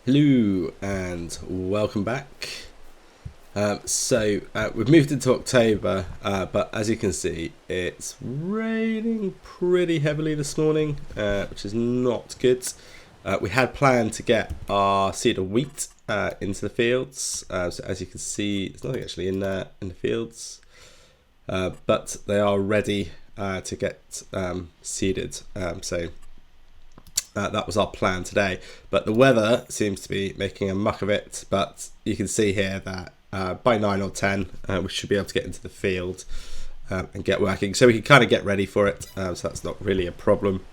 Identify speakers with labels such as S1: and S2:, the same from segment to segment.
S1: Hello and welcome back. We've moved into October, but as you can see, it's raining pretty heavily this morning, which is not good. We had planned to get our seed of wheat into the fields. So as you can see, there's nothing actually in there in the fields, but they are ready to get seeded. That was our plan today, but the weather seems to be making a muck of it. But you can see here that by 9 or 10 we should be able to get into the field and get working, so we can kind of get ready for it, so that's not really a problem.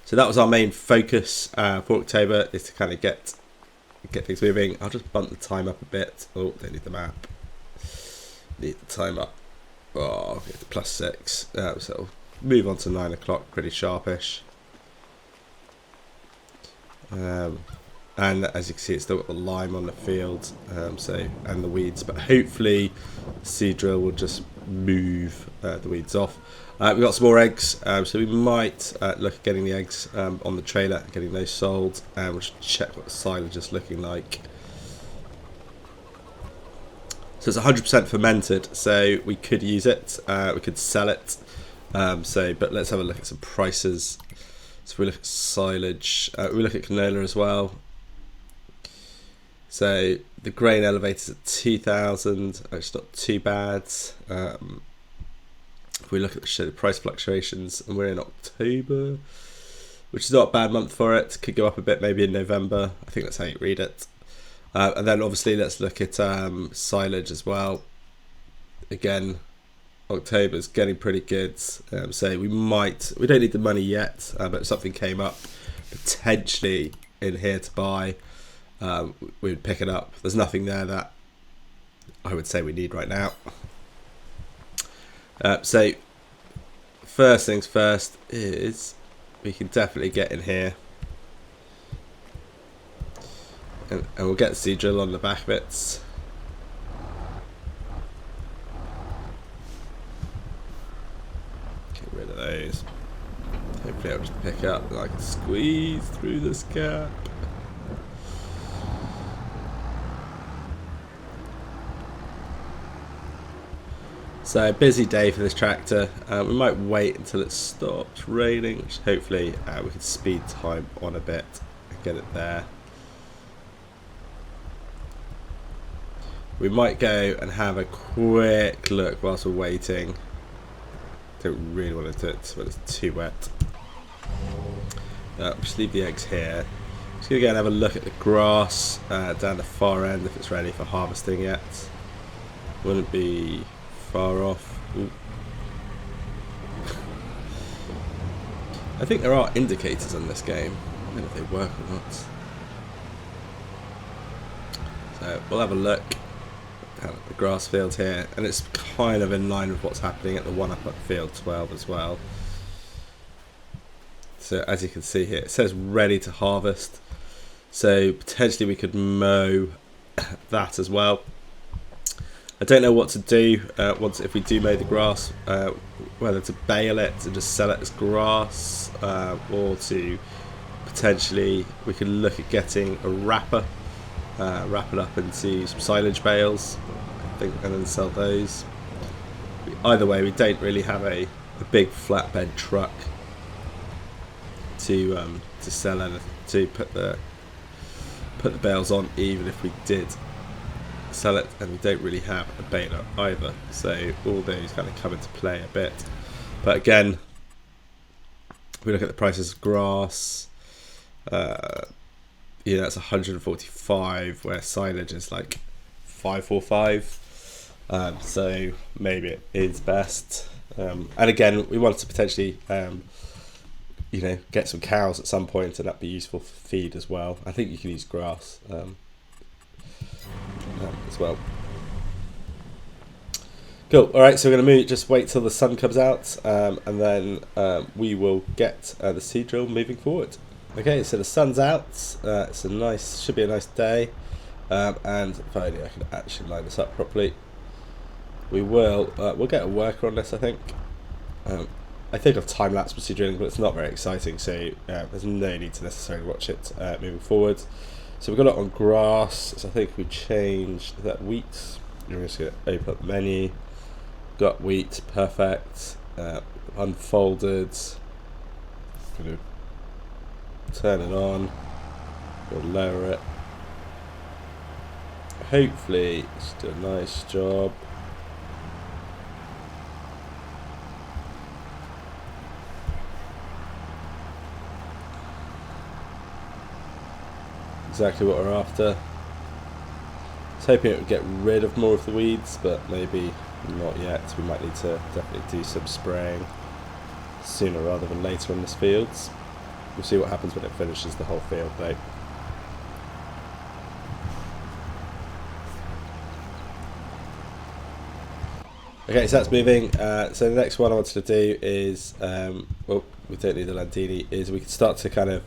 S1: So that was our main focus for October, is to kind of get things moving. I'll just bump the time up a bit. Oh, don't need the map, need the time up. Oh, it's +6, so move on to 9 o'clock pretty sharpish. And as you can see, it's still got the lime on the field, and the weeds, but hopefully the seed drill will just move the weeds off. We've got some more eggs, so we might look at getting the eggs on the trailer, getting those sold, and we'll just check what the silage is looking like. So it's 100% fermented, so we could use it, we could sell it, but let's have a look at some prices. So we look at silage, we look at canola as well. So the grain elevator's at 2,000, it's not too bad. If we look at the price fluctuations, and we're in October, which is not a bad month for it. Could go up a bit maybe in November. I think that's how you read it. And then obviously let's look at silage as well. Again, October's getting pretty good, so we don't need the money yet, but if something came up potentially in here to buy, we would pick it up. There's nothing there that I would say we need right now. So first things first is we can definitely get in here, and we'll get the seed drill on the back of it. Rid of those. Hopefully I'll just pick up and I can squeeze through this gap. So busy day for this tractor. We might wait until it stops raining, which hopefully we can speed time on a bit and get it there. We might go and have a quick look whilst we're waiting. Don't really want to do it when it's too wet. Just leave the eggs here. Just gonna go and have a look at the grass down the far end, if it's ready for harvesting yet. Wouldn't be far off. Ooh. I think there are indicators on this game. I don't know if they work or not. So we'll have a look at the grass field here, and it's kind of in line with what's happening at the one up at field 12 as well. So as you can see here, it says ready to harvest, so potentially we could mow that as well. I don't know what to do if we do mow the grass, whether to bale it and just sell it as grass, or to potentially we could look at getting a wrapper, wrap it up into some silage bales, I think, and then sell those. Either way, we don't really have a big flatbed truck to sell and to put the bales on, even if we did sell it, and we don't really have a baler either, so all those kind of come into play a bit. But again, we look at the prices of grass, it's 145, where silage is like 545, so maybe it is best. And again, we want to potentially get some cows at some point, and that'd be useful for feed as well. I think you can use grass as well. Cool. Alright, so we're going to just wait till the sun comes out, and then we will get the seed drill moving forward. Okay, so the sun's out. Should be a nice day, and if only I can actually line this up properly. We'll get a worker on this, I think. I think of time-lapse procedure drilling, but it's not very exciting, so there's no need to necessarily watch it moving forward. So we've got it on grass, so I think we changed that wheat. We're just going to open up the menu. Got wheat, perfect. Unfolded. Going to turn it on. We'll lower it. Hopefully it's do a nice job. Exactly what we're after. I was hoping it would get rid of more of the weeds, but maybe not yet. We might need to definitely do some spraying sooner rather than later in this field. We'll see what happens when it finishes the whole field though. Okay, so that's moving. So the next one I wanted to do is, well, we don't need the Landini, is we can start to kind of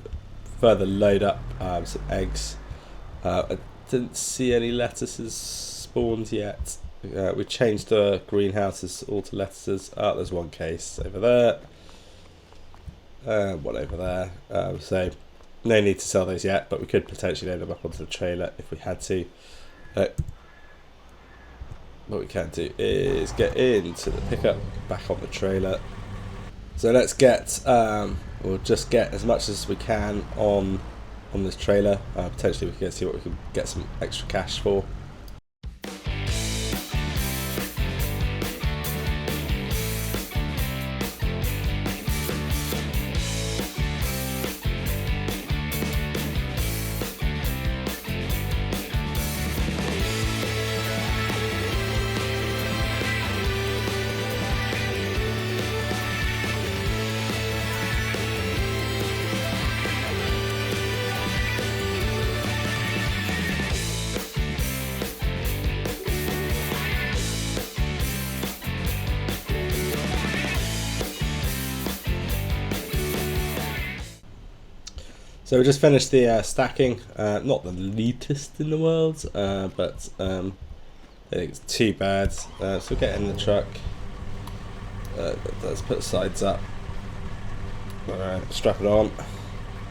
S1: further load up some eggs. I didn't see any lettuces spawned yet. We changed the greenhouses all to lettuces. Oh, there's one case over there. One over there. So no need to sell those yet, but we could potentially load them up onto the trailer if we had to. What we can do is get into the pickup, back on the trailer. So let's get, we'll just get as much as we can on this trailer. Potentially we can see what we can get some extra cash for. So we just finished the stacking, not the neatest in the world, but I think it's too bad. So we'll get in the truck, let's put the sides up, strap it on,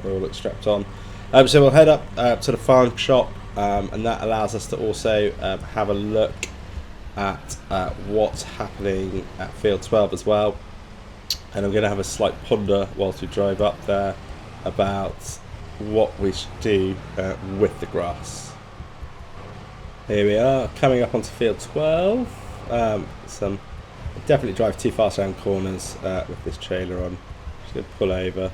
S1: they all look strapped on. So we'll head up to the farm shop, and that allows us to also have a look at what's happening at field 12 as well. And I'm going to have a slight ponder whilst we drive up there about what we should do with the grass. Here we are, coming up onto field 12. Definitely drive too fast around corners with this trailer on. Just going to pull over,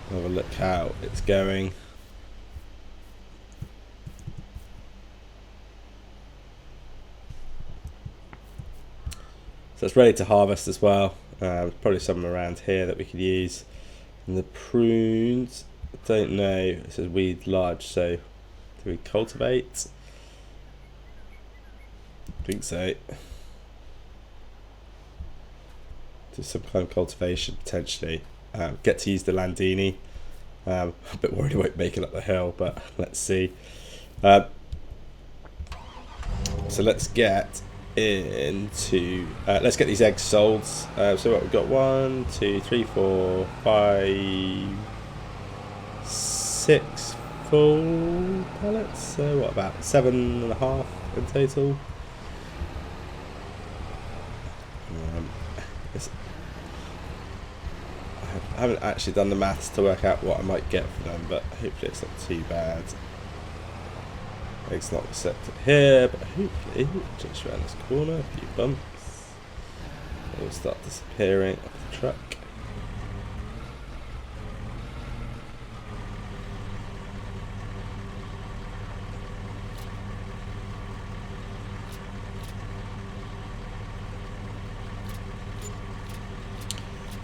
S1: have a look how it's going. So it's ready to harvest as well. Probably some around here that we could use. And the prunes, I don't know, it says weed large, so do we cultivate? I think so. Do some kind of cultivation potentially. Get to use the Landini. I'm a bit worried about making up the hill, but let's see. So let's get into let's get these eggs sold. So what we've got, 1, 2, 3, 4, 5, 6 full pallets. So what, about 7.5 in total. I haven't actually done the maths to work out what I might get for them, but hopefully it's not too bad. It's not accepted here, but hopefully just around this corner, a few bumps, it will start disappearing off the truck.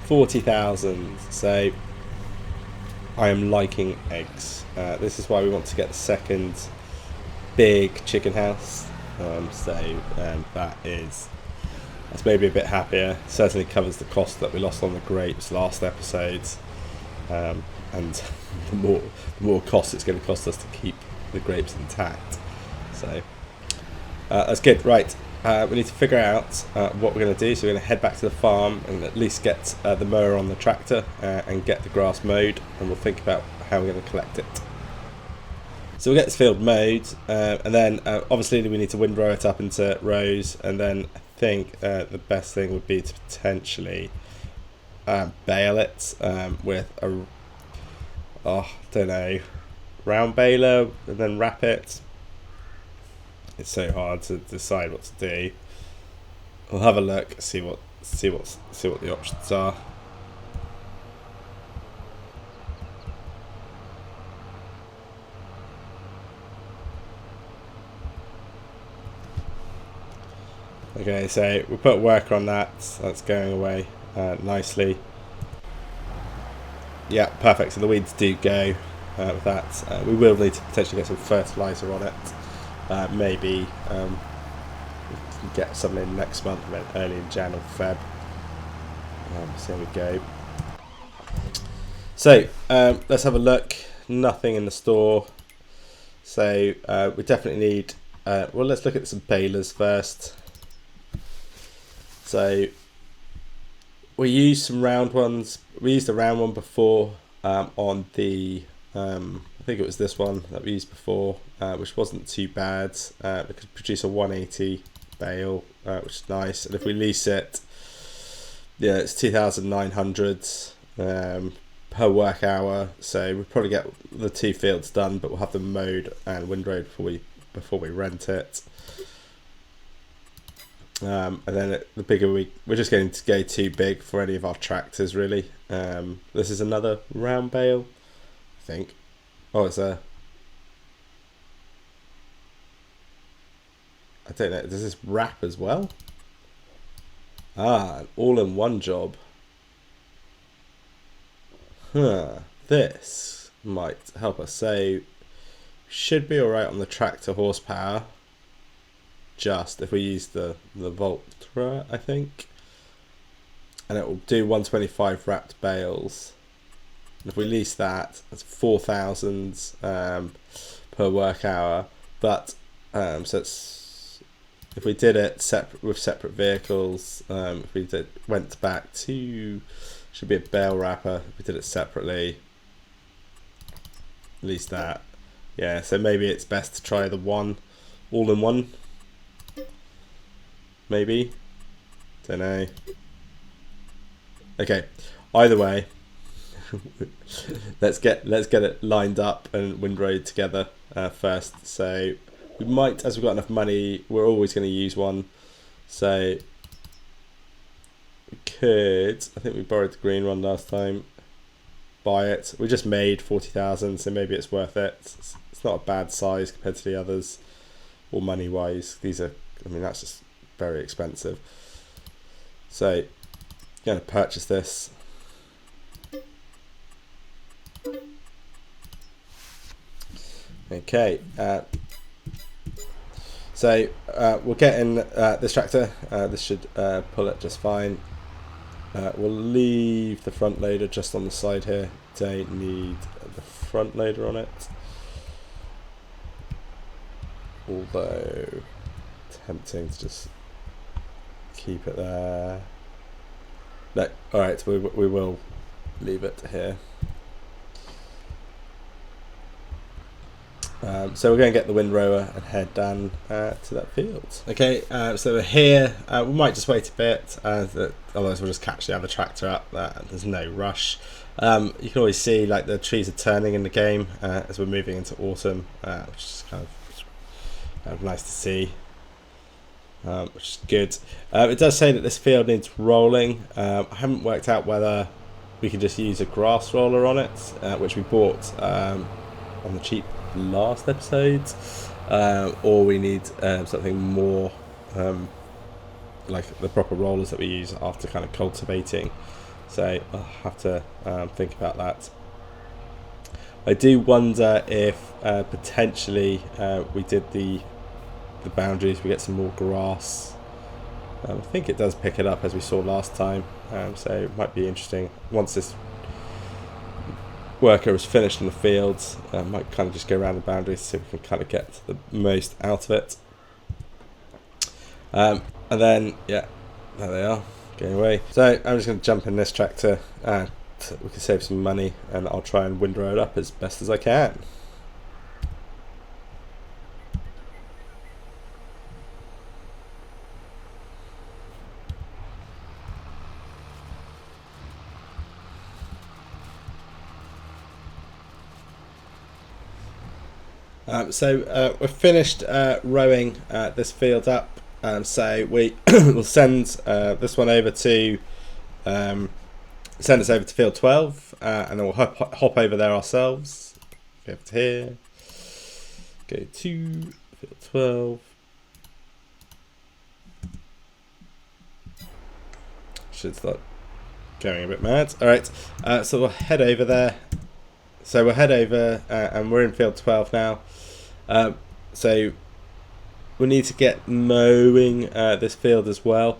S1: $40,000. So I am liking eggs. This is why we want to get the second big chicken house. That's maybe a bit happier. Certainly covers the cost that we lost on the grapes last episode, and the more cost it's going to cost us to keep the grapes intact. So that's good. Right, we need to figure out what we're going to do. So we're going to head back to the farm and at least get the mower on the tractor and get the grass mowed, and we'll think about how we're going to collect it. So we'll get this field mowed, and then obviously we need to windrow it up into rows, and then I think the best thing would be to potentially bale it with a, I don't know, round baler, and then wrap it. It's so hard to decide what to do. We'll have a look, see what the options are. Okay, so we put worker on that. So that's going away nicely. Yeah, perfect. So the weeds do go with that. We will need to potentially get some fertiliser on it. Maybe we can get some in next month, early in Jan or Feb. So there we go. So let's have a look. Nothing in the store. So we definitely need. Well, let's look at some balers first. So we used some round ones. We used a round one before on the. I think it was this one that we used before, which wasn't too bad. We could produce a 180 bale, which is nice. And if we lease it, yeah, it's 2,900 per work hour. So we'll probably get the 2 fields done, but we'll have them mowed and windrowed before we rent it. And then the bigger we're just going to go too big for any of our tractors, really. This is another round bale, I think. Oh, it's a. I don't know. Does this wrap as well? Ah, an all-in-one job. Huh. This might help us. So, should be alright on the tractor horsepower. Just if we use the Voltra, I think. And it will do 125 wrapped bales. If we lease that, that's 4,000 per work hour. But so it's, if we did it with separate vehicles, if we went back to, should be a bale wrapper. If we did it separately, lease that. Yeah, so maybe it's best to try the one all-in-one. Maybe, don't know. Okay, either way. let's get it lined up and windrowed together first. So we might, as we've got enough money, we're always going to use one. So we could, I think we borrowed the green one last time, buy it. We just made 40,000, so maybe it's worth it. It's not a bad size compared to the others, or money wise. These are, I mean, that's just very expensive. So I'm going to purchase this. Okay, so we'll get in this tractor. This should pull it just fine. We'll leave the front loader just on the side here. Don't need the front loader on it, although tempting to just keep it there. No, alright, we will leave it here. So we're going to get the windrower and head down to that field. Okay, so we're here. We might just wait a bit, otherwise we'll just catch the other tractor up. There's no rush. You can always see like the trees are turning in the game as we're moving into autumn, which is kind of nice to see, which is good. It does say that this field needs rolling. I haven't worked out whether we can just use a grass roller on it, which we bought on the cheap last episode, or we need something more like the proper rollers that we use after kind of cultivating. So I'll have to think about that. I do wonder if potentially we did the boundaries, we get some more grass. I think it does pick it up as we saw last time, so it might be interesting once this worker is finished in the fields. Might kind of just go around the boundaries so we can kind of get the most out of it. And then, yeah, there they are, going away. So I'm just going to jump in this tractor, and we can save some money, and I'll try and windrow it up as best as I can. We've finished rowing this field up, so we will send this one over to send us over to field 12, and then we'll hop over there ourselves. Go over to here, go to field 12. Should start going a bit mad. All right, so we'll head over there. So we'll head over, and we're in field 12 now. So we need to get mowing this field as well.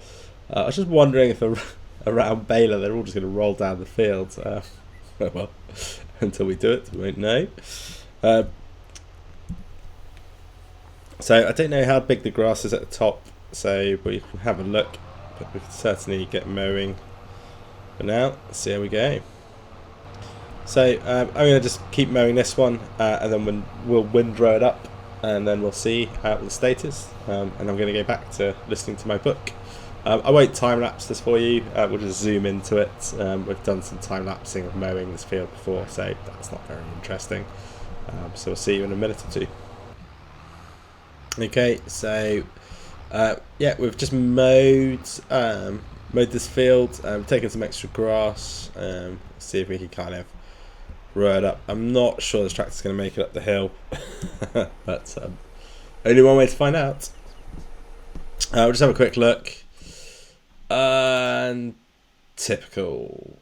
S1: I was just wondering if around Baler they're all just going to roll down the field. Well, until we do it, we won't know. So I don't know how big the grass is at the top, so we can have a look, but we can certainly get mowing for now. Let's see how we go. So I'm going to just keep mowing this one, and then we'll windrow it up, and then we'll see the status. And I'm going to go back to listening to my book. I won't time lapse this for you. We'll just zoom into it. We've done some time lapsing of mowing this field before, so that's not very interesting. So we'll see you in a minute or two. Okay, so yeah, we've just mowed this field. Taken some extra grass. See if we can kind of row it up. I'm not sure this tractor's going to make it up the hill, but only one way to find out. We'll just have a quick look. And typical.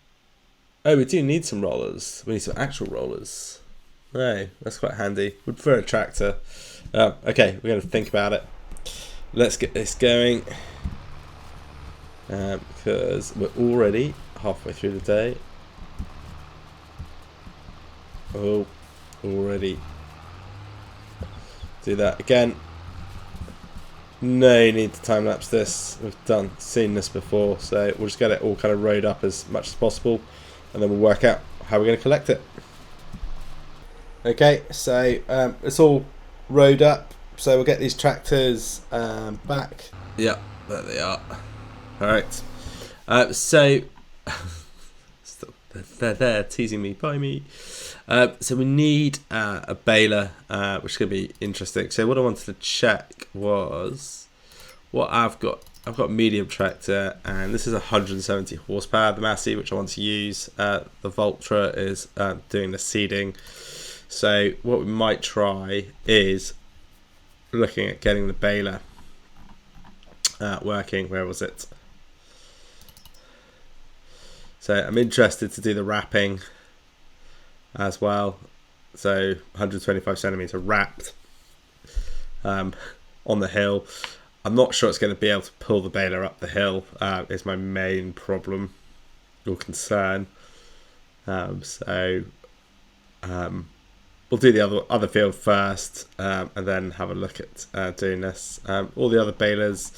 S1: Oh, we do need some rollers. We need some actual rollers. No, that's quite handy. Would prefer a tractor. Okay, we're going to think about it. Let's get this going, because we're already halfway through the day. Oh, already. Do that again. No need to time lapse this. We've seen this before, so we'll just get it all kind of rowed up as much as possible, and then we'll work out how we're going to collect it. Okay, so it's all rowed up, so we'll get these tractors back. Yeah, there they are. All right. So they're there teasing me by me. So we need a baler, which is going to be interesting. So what I wanted to check was what I've got. I've got a medium tractor, and this is 170 horsepower, the Massey, which I want to use. The Voltra is doing the seeding. So what we might try is looking at getting the baler working. Where was it? So I'm interested to do the wrapping as well. So 125 centimeter wrapped on the hill. I'm not sure it's going to be able to pull the baler up the hill, is my main problem or concern. So we'll do the other field first, and then have a look at doing this. All the other balers,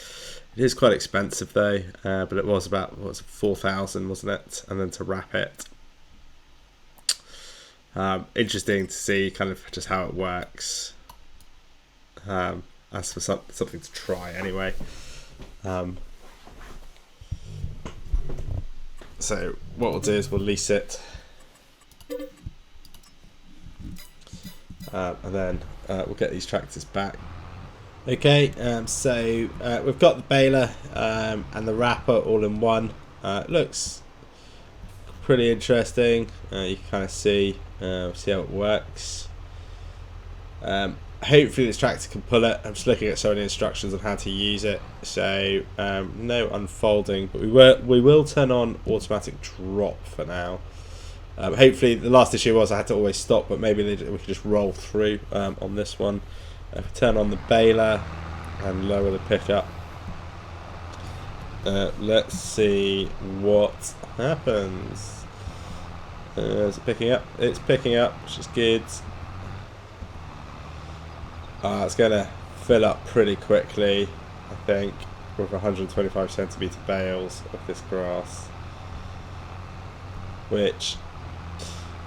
S1: it is quite expensive though, but it was about, what was it, 4,000, wasn't it? And then to wrap it. Interesting to see kind of just how it works. As for something to try anyway. So what we'll do is we'll lease it, and then we'll get these tractors back. Okay, so we've got the baler and the wrapper all in one. It looks pretty interesting. You can kind of see how it works. Hopefully this tractor can pull it. I'm just looking at some of the instructions on how to use it. So no unfolding, but we will turn on automatic drop for now. Hopefully the last issue was I had to always stop, but maybe we could just roll through on this one. If we turn on the baler and lower the pickup, let's see what happens. Is it picking up? It's picking up, which is good. It's going to fill up pretty quickly, I think. with 125 centimetre bales of this grass, which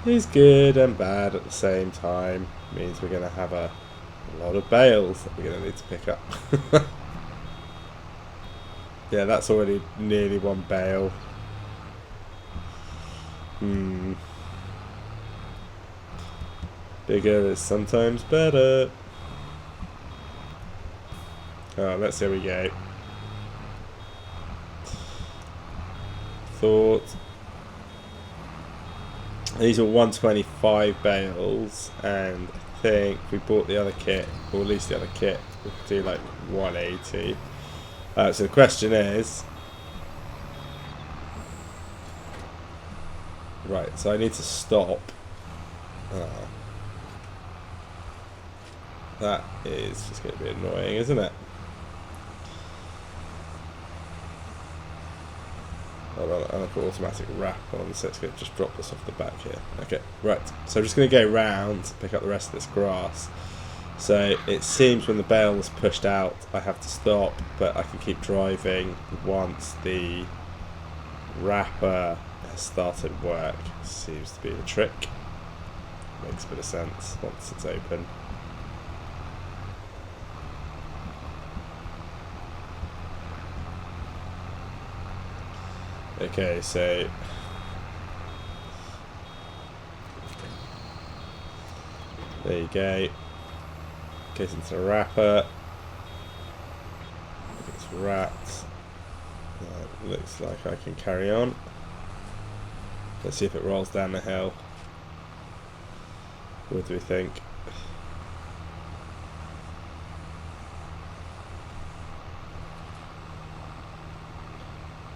S1: is good and bad at the same time. Means we're going to have a lot of bales that we're going to need to pick up. Yeah, that's already nearly one bale. Bigger is sometimes better. Oh, let's see how we go. Thought these are 125 bales, and I think if we bought the other kit, or at least the other kit, we could do like 180. So the question is, right, so I need to stop. That is just going to be annoying, isn't it? I've got automatic wrap on, so it's going to just drop this off the back here. Okay, right, so I'm just going to go round to pick up the rest of this grass. So it seems when the bale is pushed out, I have to stop, but I can keep driving once the wrapper has started work. Seems to be the trick. Makes a bit of sense once it's open. Okay, so there you go. Goes into the wrapper. It's wrapped. Looks like I can carry on. Let's see if it rolls down the hill. What do we think?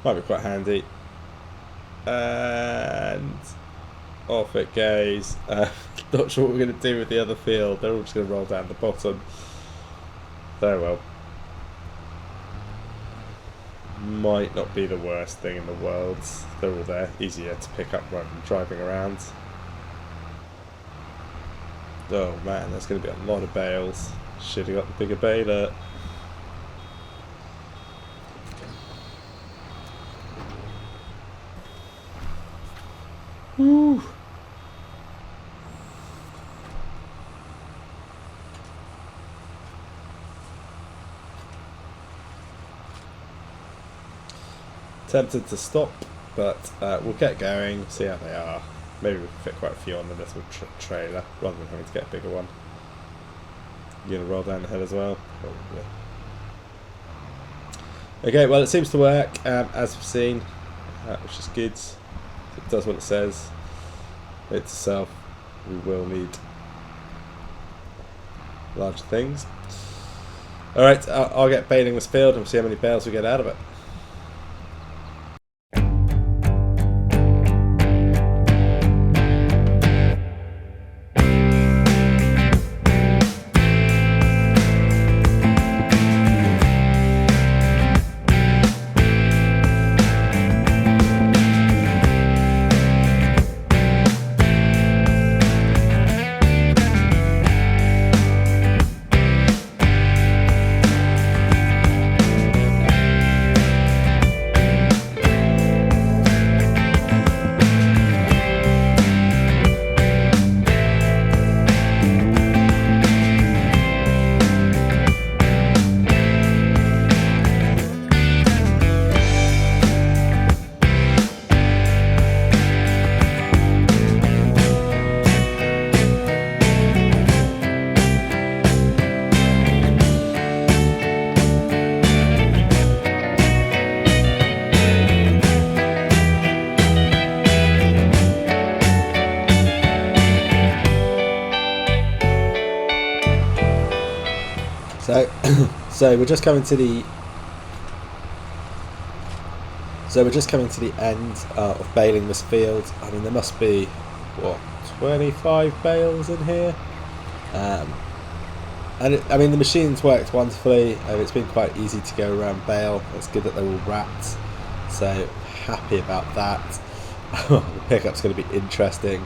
S1: Might be quite handy. And off it goes. Not sure what we're going to do with the other field. They're all just going to roll down the bottom. Very well. Might not be the worst thing in the world. They're all there. Easier to pick up rather than driving around. Oh man, there's going to be a lot of bales. Should have got the bigger baler. Woo. Tempted to stop, but we'll get going, see how they are. Maybe we can fit quite a few on the little trailer rather than having to get a bigger one. You're going to roll down the hill as well? Probably. Okay, well it seems to work as we've seen, which is good. It does what it says. It's itself. We will need larger things. Alright, I'll get baling this field and see how many bales we get out of it. So we're just coming to the end of baling this field. I mean, there must be what 25 bales in here, and I mean the machine's worked wonderfully, and it's been quite easy to go around bale. It's good that they're all wrapped, so happy about that. The pickup's going to be interesting.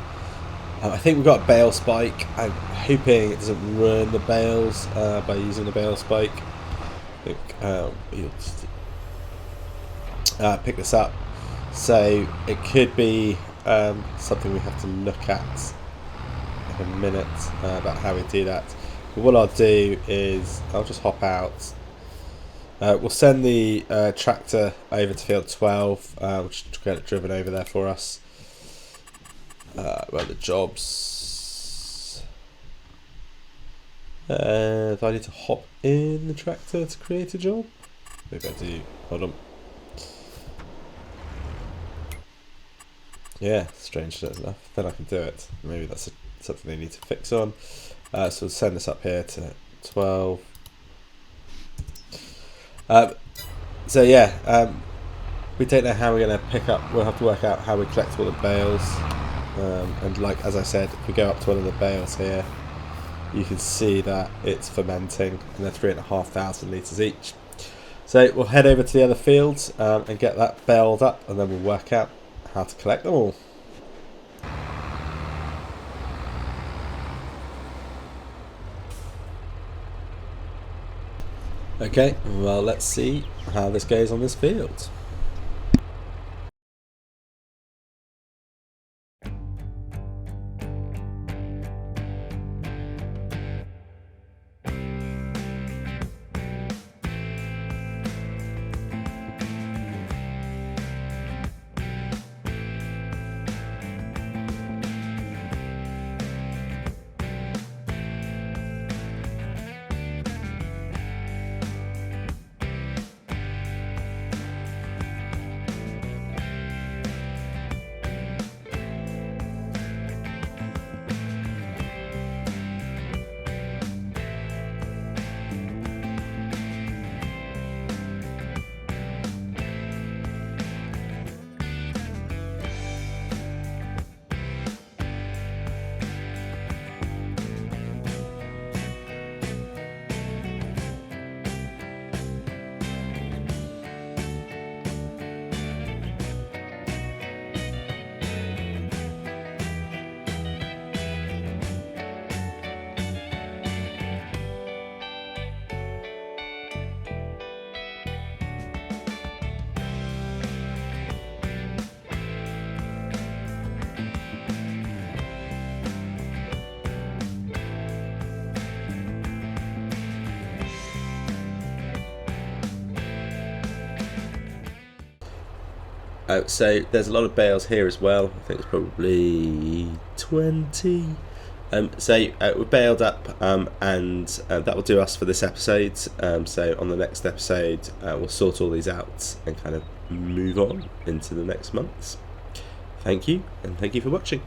S1: I think we've got a bale spike. I'm hoping it doesn't ruin the bales by using the bale spike. think you'll just, pick this up. So it could be something we have to look at in a minute about how we do that. But what I'll do is I'll just hop out. We'll send the tractor over to field 12. We'll just get it driven over there for us. Where the jobs? Do I need to hop in the tractor to create a job? Maybe I do. Hold on. Yeah, strange enough. Then I can do it. Maybe that's something they need to fix on. So we'll send this up here to 12. So yeah, we don't know how we're going to pick up. We'll have to work out how we collect all the bales. And like as I said, if we go up to one of the bales here, you can see that it's fermenting, and they're 3,500 litres each. So we'll head over to the other fields and get that baled up, and then we'll work out how to collect them all. Okay, well let's see how this goes on this field. So there's a lot of bales here as well. I think it's probably 20. So we're baled up, and that will do us for this episode. So on the next episode, we'll sort all these out and kind of move on into the next months. Thank you, and thank you for watching.